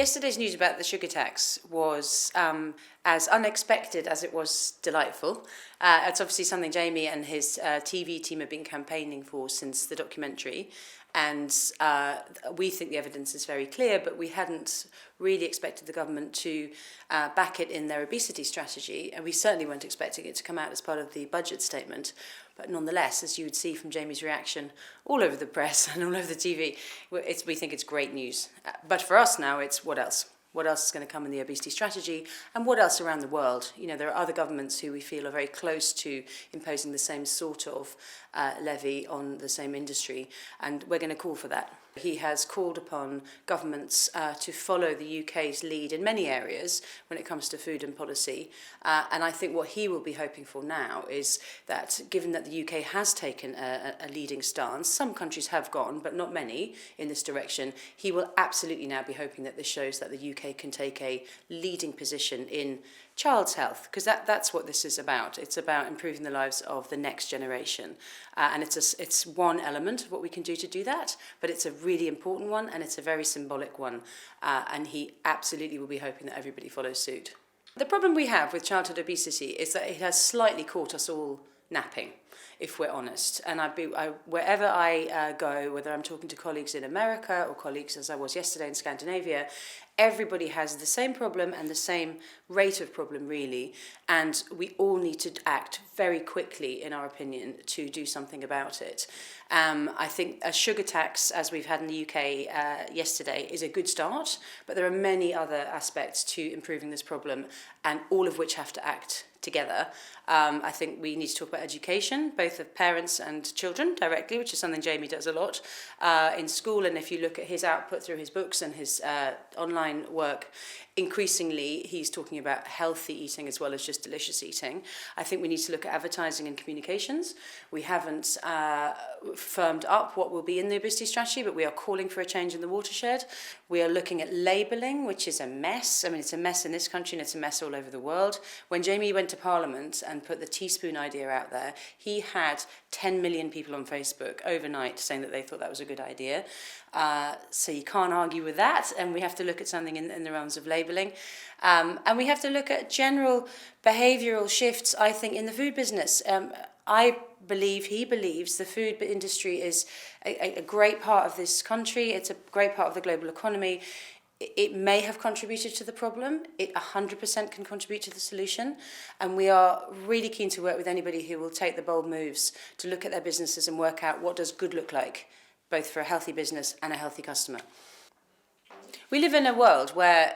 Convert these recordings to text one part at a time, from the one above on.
Yesterday's news about the sugar tax was as unexpected as it was delightful. It's obviously something Jamie and his TV team have been campaigning for since the documentary, and we think the evidence is very clear, but we hadn't really expected the government to back it in their obesity strategy, and we certainly weren't expecting it to come out as part of the budget statement. But nonetheless, as you would see from Jamie's reaction all over the press and all over the TV, we think it's great news. But for us now, it's what else? What else is going to come in the obesity strategy, and what else around the world? You know, there are other governments who we feel are very close to imposing the same sort of levy on the same industry, and we're going to call for that. He has called upon governments to follow the UK's lead in many areas when it comes to food and policy, and I think what he will be hoping for now is that, given that the UK has taken a leading stance, some countries have gone, but not many, in this direction, he will absolutely now be hoping that this shows that the UK can take a leading position in child's health, because that's what this is about. It's about improving the lives of the next generation, and it's one element of what we can do to do that, but it's a really important one, and it's a very symbolic one, and he absolutely will be hoping that everybody follows suit. The problem we have with childhood obesity is that it has slightly caught us all napping, if we're honest. And wherever I go, whether I'm talking to colleagues in America or colleagues, as I was yesterday, in Scandinavia, everybody has the same problem and the same rate of problem, really, and we all need to act very quickly, in our opinion, to do something about it. I think a sugar tax, as we've had in the UK yesterday, is a good start, but there are many other aspects to improving this problem, and all of which have to act together. I think we need to talk about education, both of parents and children directly, which is something Jamie does a lot in school. And if you look at his output through his books and his online work, increasingly he's talking about healthy eating as well as just delicious eating. I think we need to look at advertising and communications. We haven't firmed up what will be in the obesity strategy, but we are calling for a change in the watershed. We are looking at labelling, which is a mess. I mean, it's a mess in this country and it's a mess all over the world. When Jamie went to Parliament and put the teaspoon idea out there, he had 10 million people on Facebook overnight saying that they thought that was a good idea. So you can't argue with that, and we have to look at something in the realms of labelling. And we have to look at general behavioural shifts, I think, in the food business. He believes the food industry is a great part of this country. It's a great part of the global economy. It may have contributed to the problem. It 100% can contribute to the solution. And we are really keen to work with anybody who will take the bold moves to look at their businesses and work out what does good look like, both for a healthy business and a healthy customer. We live in a world where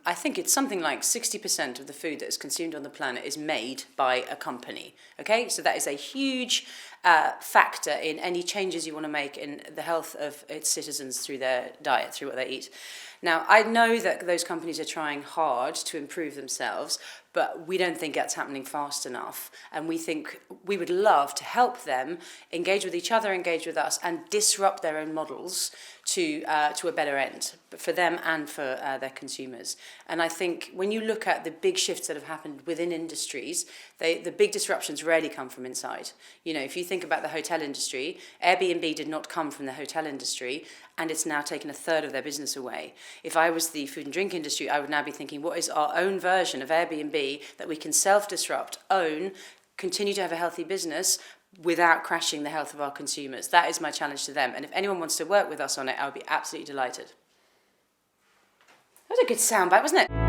I think it's something like 60% of the food that is consumed on the planet is made by a company. Okay, so that is a huge factor in any changes you want to make in the health of its citizens through their diet, through what they eat. Now, I know that those companies are trying hard to improve themselves, but we don't think that's happening fast enough. And we think we would love to help them engage with each other, engage with us, and disrupt their own models to a better end, for them and for their consumers. And I think when you look at the big shifts that have happened within industries, the big disruptions rarely come from inside. You know, if you think about the hotel industry, Airbnb did not come from the hotel industry, and it's now taken a third of their business away. If I was the food and drink industry, I would now be thinking, what is our own version of Airbnb that we can self-disrupt, own, continue to have a healthy business without crashing the health of our consumers? That is my challenge to them. And if anyone wants to work with us on it, I would be absolutely delighted. That was a good soundbite, wasn't it?